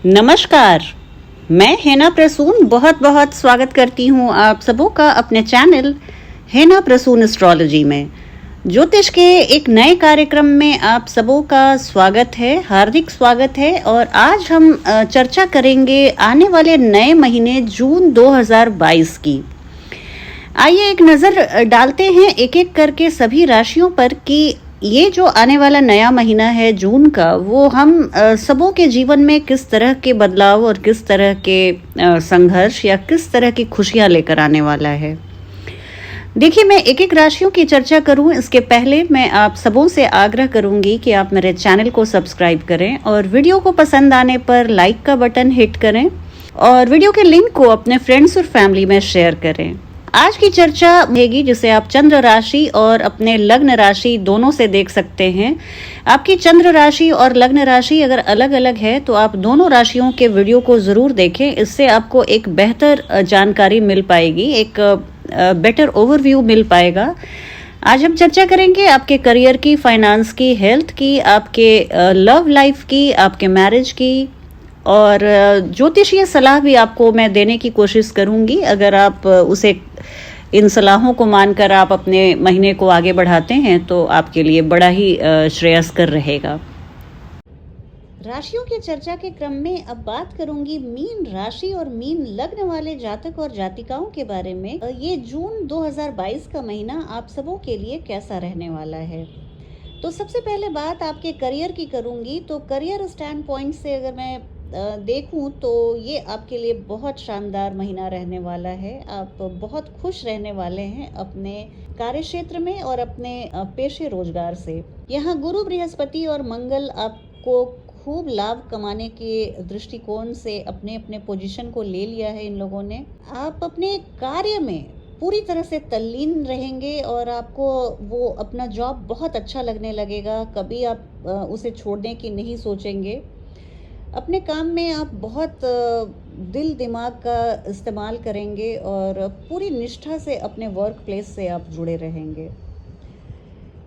नमस्कार। मैं हेना प्रसून बहुत बहुत स्वागत करती हूँ आप सबों का अपने चैनल हेना प्रसून एस्ट्रोलॉजी में। ज्योतिष के एक नए कार्यक्रम में आप सबों का स्वागत है, हार्दिक स्वागत है। और आज हम चर्चा करेंगे आने वाले नए महीने जून 2022 की। आइए एक नज़र डालते हैं एक एक करके सभी राशियों पर कि ये जो आने वाला नया महीना है जून का, वो हम सबों के जीवन में किस तरह के बदलाव और किस तरह के संघर्ष या किस तरह की खुशियां लेकर आने वाला है। देखिए, मैं एक एक राशियों की चर्चा करूं इसके पहले मैं आप सबों से आग्रह करूंगी कि आप मेरे चैनल को सब्सक्राइब करें और वीडियो को पसंद आने पर लाइक का बटन हिट करें और वीडियो के लिंक को अपने फ्रेंड्स और फैमिली में शेयर करें। आज की चर्चा रहेगी जिसे आप चंद्र राशि और अपने लग्न राशि दोनों से देख सकते हैं। आपकी चंद्र राशि और लग्न राशि अगर अलग अलग है तो आप दोनों राशियों के वीडियो को जरूर देखें। इससे आपको एक बेहतर जानकारी मिल पाएगी, एक बेटर ओवरव्यू मिल पाएगा। आज हम चर्चा करेंगे आपके करियर की, फाइनेंस की, हेल्थ की, आपके लव लाइफ की, आपके मैरिज की और ज्योतिषीय सलाह भी आपको मैं देने की कोशिश करूंगी। अगर आप उसे इन सलाहों को मानकर आप अपने महीने को आगे बढ़ाते हैं तो आपके लिए बड़ा ही श्रेयस्कर रहेगा। राशियों की चर्चा के क्रम में अब बात करूंगी मीन राशि और मीन लग्न वाले जातक और जातिकाओं के बारे में। ये जून 2022 का महीना आप सबों के लिए कैसा रहने वाला है। तो सबसे पहले बात आपके करियर की करूंगी। तो करियर स्टैंड पॉइंट से अगर मैं देखूं तो ये आपके लिए बहुत शानदार महीना रहने वाला है। आप बहुत खुश रहने वाले हैं अपने कार्यक्षेत्र में और अपने पेशे रोजगार से। यहाँ गुरु, बृहस्पति और मंगल आपको खूब लाभ कमाने के दृष्टिकोण से अपने अपने पोजीशन को ले लिया है इन लोगों ने। आप अपने कार्य में पूरी तरह से तल्लीन रहेंगे और आपको वो अपना जॉब बहुत अच्छा लगने लगेगा। कभी आप उसे छोड़ने की नहीं सोचेंगे। अपने काम में आप बहुत दिल दिमाग का इस्तेमाल करेंगे और पूरी निष्ठा से अपने वर्क प्लेस से आप जुड़े रहेंगे।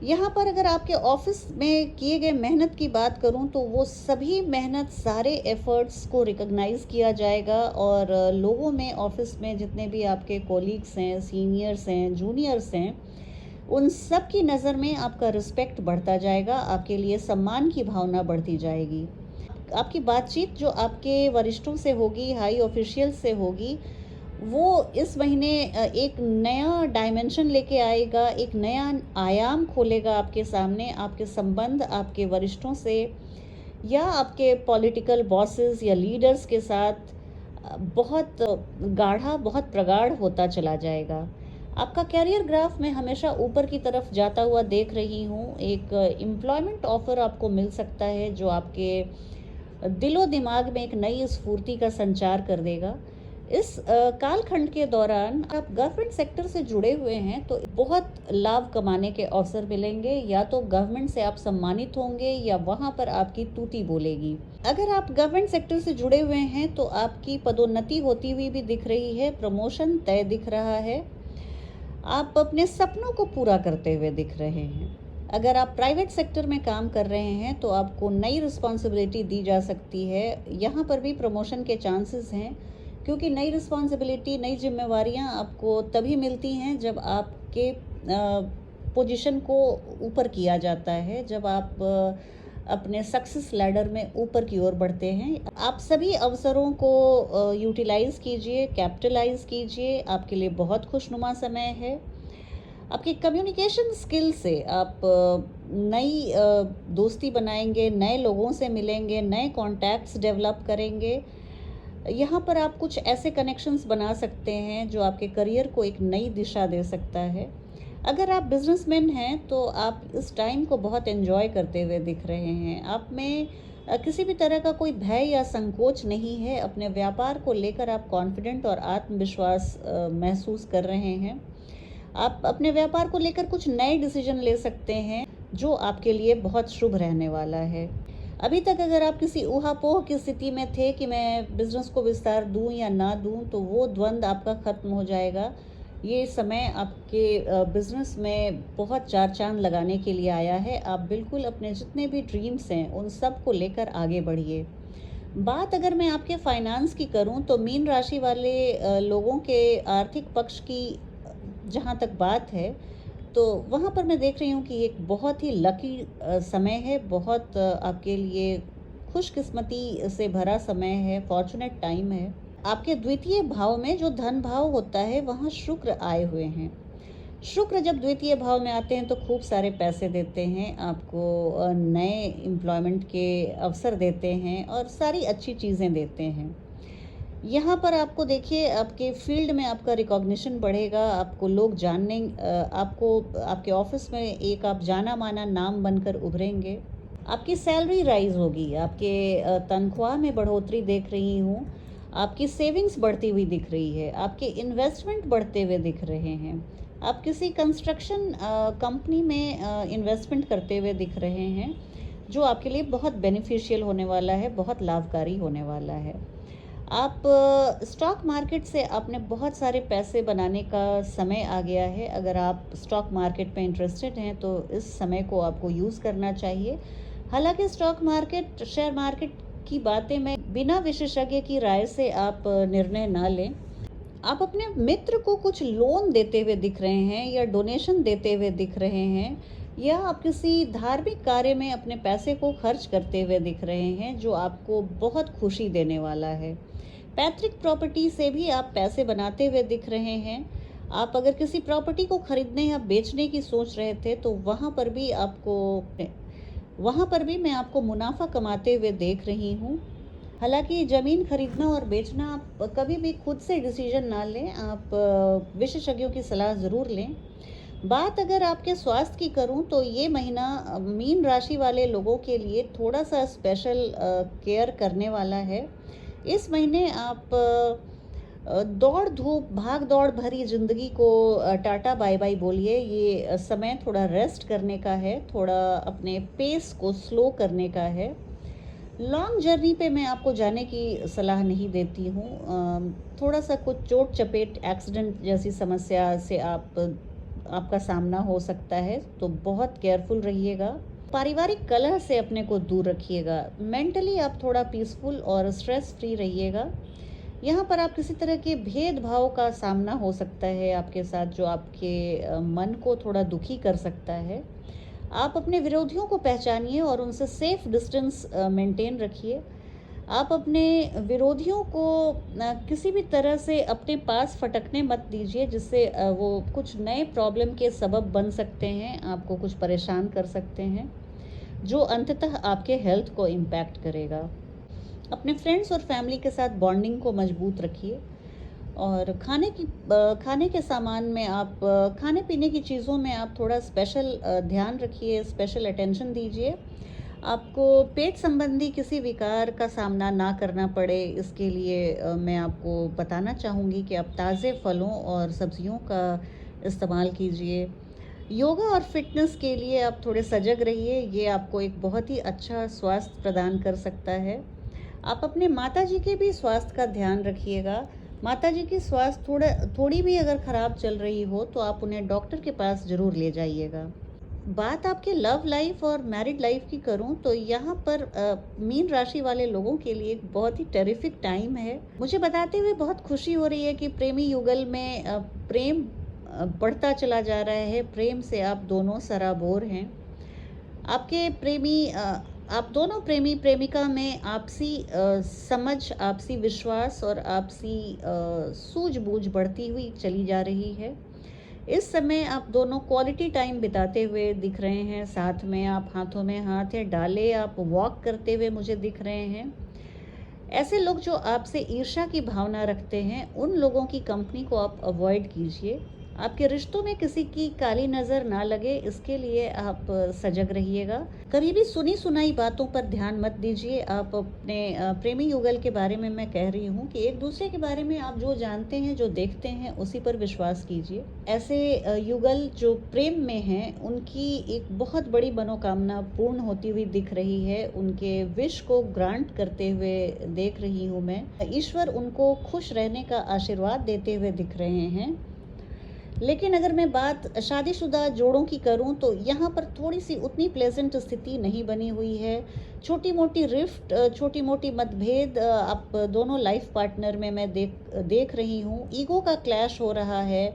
यहाँ पर अगर आपके ऑफिस में किए गए मेहनत की बात करूँ तो वो सभी मेहनत, सारे एफर्ट्स को रिकॉग्नाइज किया जाएगा और लोगों में, ऑफिस में जितने भी आपके कोलीग्स हैं, सीनियर्स हैं, जूनियर्स हैं, उन सब की नज़र में आपका रिस्पेक्ट बढ़ता जाएगा। आपके लिए सम्मान की भावना बढ़ती जाएगी। आपकी बातचीत जो आपके वरिष्ठों से होगी, हाई ऑफिशियल से होगी, वो इस महीने एक नया डायमेंशन लेके आएगा, एक नया आयाम खोलेगा आपके सामने। आपके संबंध आपके वरिष्ठों से या आपके पॉलिटिकल बॉसेस या लीडर्स के साथ बहुत गाढ़ा, बहुत प्रगाढ़ होता चला जाएगा। आपका कैरियर ग्राफ में हमेशा ऊपर की तरफ जाता हुआ देख रही हूँ। एक एम्प्लॉयमेंट ऑफर आपको मिल सकता है जो आपके दिलो दिमाग में एक नई स्फूर्ति का संचार कर देगा। इस कालखंड के दौरान आप गवर्नमेंट सेक्टर से जुड़े हुए हैं तो बहुत लाभ कमाने के अवसर मिलेंगे। या तो गवर्नमेंट से आप सम्मानित होंगे या वहां पर आपकी तूती बोलेगी। अगर आप गवर्नमेंट सेक्टर से जुड़े हुए हैं तो आपकी पदोन्नति होती हुई भी दिख रही है, प्रमोशन तय दिख रहा है। आप अपने सपनों को पूरा करते हुए दिख रहे हैं। अगर आप प्राइवेट सेक्टर में काम कर रहे हैं तो आपको नई रिस्पॉन्सिबिलिटी दी जा सकती है। यहाँ पर भी प्रमोशन के चांसेस हैं क्योंकि नई रिस्पॉन्सिबिलिटी, नई जिम्मेवारियाँ आपको तभी मिलती हैं जब आपके पोजीशन को ऊपर किया जाता है, जब आप अपने सक्सेस लैडर में ऊपर की ओर बढ़ते हैं। आप सभी अवसरों को यूटिलाइज कीजिए, कैपिटलाइज कीजिए। आपके लिए बहुत खुशनुमा समय है। आपकी कम्युनिकेशन स्किल से आप नई दोस्ती बनाएंगे, नए लोगों से मिलेंगे, नए कॉन्टैक्ट्स डेवलप करेंगे। यहाँ पर आप कुछ ऐसे कनेक्शंस बना सकते हैं जो आपके करियर को एक नई दिशा दे सकता है। अगर आप बिजनेसमैन हैं तो आप इस टाइम को बहुत एंजॉय करते हुए दिख रहे हैं। आप में किसी भी तरह का कोई भय या संकोच नहीं है। अपने व्यापार को लेकर आप कॉन्फिडेंट और आत्मविश्वास महसूस कर रहे हैं। आप अपने व्यापार को लेकर कुछ नए डिसीजन ले सकते हैं जो आपके लिए बहुत शुभ रहने वाला है। अभी तक अगर आप किसी ऊहापोह की स्थिति में थे कि मैं बिजनेस को विस्तार दूं या ना दूं, तो वो द्वंद्व आपका खत्म हो जाएगा। ये समय आपके बिजनेस में बहुत चार चांद लगाने के लिए आया है। आप बिल्कुल अपने जितने भी ड्रीम्स हैं उन सब को लेकर आगे बढ़िए। बात अगर मैं आपके फाइनेंस की करूं तो मीन राशि वाले लोगों के आर्थिक पक्ष की जहां तक बात है, तो वहाँ पर मैं देख रही हूँ कि एक बहुत ही लकी समय है, बहुत आपके लिए खुशकिस्मती से भरा समय है, फॉर्चुनेट टाइम है। आपके द्वितीय भाव में जो धन भाव होता है, वहाँ शुक्र आए हुए हैं। शुक्र जब द्वितीय भाव में आते हैं तो खूब सारे पैसे देते हैं आपको, नए एम्प्लॉयमेंट के अवसर देते हैं और सारी अच्छी चीज़ें देते हैं। यहाँ पर आपको देखिए आपके फील्ड में आपका रिकॉग्निशन बढ़ेगा, आपको लोग जानने आपको आपके ऑफिस में एक आप जाना माना नाम बनकर उभरेंगे। आपकी सैलरी राइज होगी, आपके तनख्वाह में बढ़ोतरी देख रही हूँ, आपकी सेविंग्स बढ़ती हुई दिख रही है, आपके इन्वेस्टमेंट बढ़ते हुए दिख रहे हैं, आप किसी कंस्ट्रक्शन कंपनी में इन्वेस्टमेंट करते हुए दिख रहे हैं, जो आपके लिए बहुत बेनिफिशियल होने वाला है, बहुत लाभकारी होने वाला है। आप स्टॉक मार्केट से आपने बहुत सारे पैसे बनाने का समय आ गया है। अगर आप स्टॉक मार्केट में इंटरेस्टेड हैं तो इस समय को आपको यूज़ करना चाहिए। हालांकि स्टॉक मार्केट, शेयर मार्केट की बातें में बिना विशेषज्ञ की राय से आप निर्णय ना लें। आप अपने मित्र को कुछ लोन देते हुए दिख रहे हैं या डोनेशन देते हुए दिख रहे हैं, या आप किसी धार्मिक कार्य में अपने पैसे को खर्च करते हुए दिख रहे हैं, जो आपको बहुत खुशी देने वाला है। पैतृक प्रॉपर्टी से भी आप पैसे बनाते हुए दिख रहे हैं। आप अगर किसी प्रॉपर्टी को खरीदने या बेचने की सोच रहे थे तो वहाँ पर भी मैं आपको मुनाफा कमाते हुए देख रही हूँ। हालांकि ज़मीन खरीदना और बेचना आप कभी भी खुद से डिसीजन ना लें, आप विशेषज्ञों की सलाह ज़रूर लें। बात अगर आपके स्वास्थ्य की करूं तो ये महीना मीन राशि वाले लोगों के लिए थोड़ा सा स्पेशल केयर करने वाला है। इस महीने आप दौड़ धूप भाग दौड़ भरी ज़िंदगी को टाटा बाय बाय बोलिए। ये समय थोड़ा रेस्ट करने का है, थोड़ा अपने पेस को स्लो करने का है। लॉन्ग जर्नी पे मैं आपको जाने की सलाह नहीं देती हूँ। थोड़ा सा कुछ चोट चपेट, एक्सीडेंट जैसी समस्या से आपका सामना हो सकता है, तो बहुत केयरफुल रहिएगा। पारिवारिक कलह से अपने को दूर रखिएगा। मेंटली आप थोड़ा पीसफुल और स्ट्रेस फ्री रहिएगा। यहाँ पर आप किसी तरह के भेदभाव का सामना हो सकता है आपके साथ, जो आपके मन को थोड़ा दुखी कर सकता है। आप अपने विरोधियों को पहचानिए और उनसे सेफ डिस्टेंस मेंटेन रखिए। आप अपने विरोधियों को किसी भी तरह से अपने पास फटकने मत दीजिए, जिससे वो कुछ नए प्रॉब्लम के सबब बन सकते हैं, आपको कुछ परेशान कर सकते हैं, जो अंततः आपके हेल्थ को इम्पैक्ट करेगा। अपने फ्रेंड्स और फैमिली के साथ बॉन्डिंग को मजबूत रखिए। और खाने के सामान में आप खाने पीने की चीज़ों में आप थोड़ा स्पेशल ध्यान रखिए, स्पेशल अटेंशन दीजिए। आपको पेट संबंधी किसी विकार का सामना ना करना पड़े, इसके लिए मैं आपको बताना चाहूँगी कि आप ताज़े फलों और सब्जियों का इस्तेमाल कीजिए। योगा और फिटनेस के लिए आप थोड़े सजग रहिए, ये आपको एक बहुत ही अच्छा स्वास्थ्य प्रदान कर सकता है। आप अपने माताजी के भी स्वास्थ्य का ध्यान रखिएगा। माताजी की स्वास्थ्य थोड़ी भी अगर ख़राब चल रही हो तो आप उन्हें डॉक्टर के पास ज़रूर ले जाइएगा। बात आपके लव लाइफ और मैरिड लाइफ की करूं तो यहाँ पर मीन राशि वाले लोगों के लिए एक बहुत ही टेरिफिक टाइम है। मुझे बताते हुए बहुत खुशी हो रही है कि प्रेमी युगल में प्रेम बढ़ता चला जा रहा है। प्रेम से आप दोनों सराबोर हैं। आपके प्रेमी आप दोनों प्रेमी प्रेमिका में आपसी समझ, आपसी विश्वास और आपसी सूझबूझ बढ़ती हुई चली जा रही है। इस समय आप दोनों क्वालिटी टाइम बिताते हुए दिख रहे हैं। साथ में आप हाथों में हाथ डाले आप वॉक करते हुए मुझे दिख रहे हैं। ऐसे लोग जो आपसे ईर्ष्या की भावना रखते हैं, उन लोगों की कंपनी को आप अवॉइड कीजिए। आपके रिश्तों में किसी की काली नज़र ना लगे, इसके लिए आप सजग रहिएगा। कभी भी सुनी सुनाई बातों पर ध्यान मत दीजिए। आप अपने प्रेमी युगल के बारे में मैं कह रही हूँ कि एक दूसरे के बारे में आप जो जानते हैं, जो देखते हैं, उसी पर विश्वास कीजिए। ऐसे युगल जो प्रेम में हैं, उनकी एक बहुत बड़ी मनोकामना पूर्ण होती हुई दिख रही है। उनके विश को ग्रांट करते हुए देख रही हूँ मैं। ईश्वर उनको खुश रहने का आशीर्वाद देते हुए दिख रहे हैं। लेकिन अगर मैं बात शादीशुदा जोड़ों की करूं तो यहाँ पर थोड़ी सी उतनी प्लेजेंट स्थिति नहीं बनी हुई है। छोटी मोटी रिफ्ट, छोटी मोटी मतभेद आप दोनों लाइफ पार्टनर में मैं देख रही हूँ। ईगो का क्लैश हो रहा है,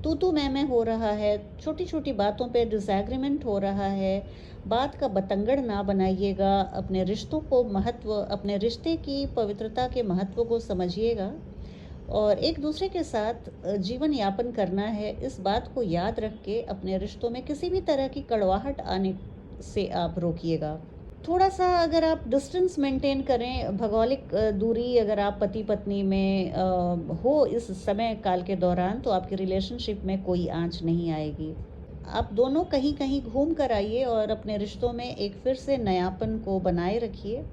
तू तू मैं हो रहा है, छोटी छोटी बातों पे डिसएग्रीमेंट हो रहा है। बात का बतंगड़ ना बनाइएगा, अपने रिश्तों को महत्व, अपने रिश्ते की पवित्रता के महत्व को समझिएगा और एक दूसरे के साथ जीवन यापन करना है। इस बात को याद रख के अपने रिश्तों में किसी भी तरह की कड़वाहट आने से आप रोकिएगा। थोड़ा सा अगर आप डिस्टेंस मेंटेन करें, भौगोलिक दूरी अगर आप पति पत्नी में हो इस समय काल के दौरान, तो आपकी रिलेशनशिप में कोई आंच नहीं आएगी। आप दोनों कहीं कहीं घूम कर आइए और अपने रिश्तों में एक फिर से नयापन को बनाए रखिए।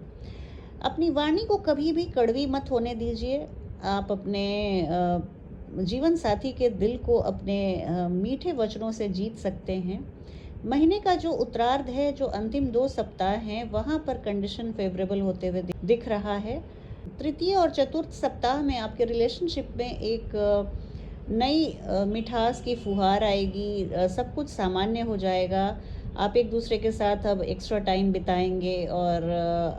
अपनी वाणी को कभी भी कड़वी मत होने दीजिए। आप अपने जीवन साथी के दिल को अपने मीठे वचनों से जीत सकते हैं। महीने का जो उत्तरार्ध है, जो अंतिम 2 सप्ताह हैं, वहाँ पर कंडीशन फेवरेबल होते हुए दिख रहा है। तृतीय और चतुर्थ सप्ताह में आपके रिलेशनशिप में एक नई मिठास की फुहार आएगी। सब कुछ सामान्य हो जाएगा। आप एक दूसरे के साथ अब एक्स्ट्रा टाइम बिताएंगे और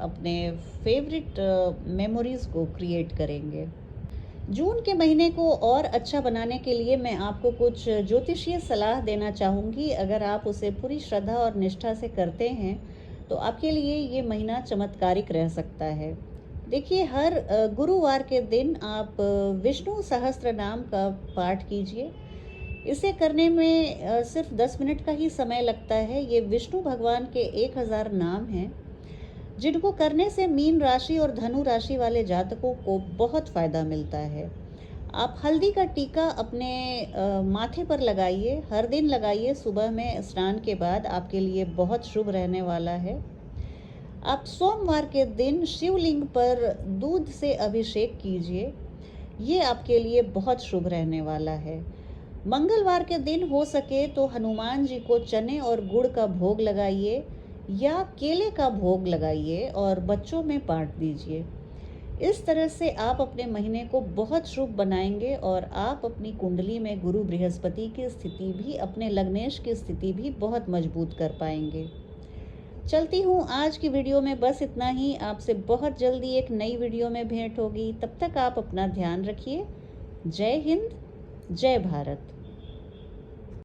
अपने फेवरेट मेमोरीज़ को क्रिएट करेंगे। जून के महीने को और अच्छा बनाने के लिए मैं आपको कुछ ज्योतिषीय सलाह देना चाहूँगी। अगर आप उसे पूरी श्रद्धा और निष्ठा से करते हैं तो आपके लिए ये महीना चमत्कारिक रह सकता है। देखिए, हर गुरुवार के दिन आप विष्णु सहस्त्र नाम का पाठ कीजिए। इसे करने में सिर्फ 10 मिनट का ही समय लगता है। ये विष्णु भगवान के 1000 नाम हैं, जिनको करने से मीन राशि और धनु राशि वाले जातकों को बहुत फायदा मिलता है। आप हल्दी का टीका अपने माथे पर लगाइए, हर दिन लगाइए। सुबह में स्नान के बाद आपके लिए बहुत शुभ रहने वाला है। आप सोमवार के दिन शिवलिंग पर दूध से अभिषेक कीजिए, ये आपके लिए बहुत शुभ रहने वाला है। मंगलवार के दिन हो सके तो हनुमान जी को चने और गुड़ का भोग लगाइए या केले का भोग लगाइए और बच्चों में बांट दीजिए। इस तरह से आप अपने महीने को बहुत शुभ बनाएंगे और आप अपनी कुंडली में गुरु बृहस्पति की स्थिति भी, अपने लग्नेश की स्थिति भी बहुत मजबूत कर पाएंगे। चलती हूँ, आज की वीडियो में बस इतना ही। आपसे बहुत जल्दी एक नई वीडियो में भेंट होगी। तब तक आप अपना ध्यान रखिए। जय हिंद, जय भारत।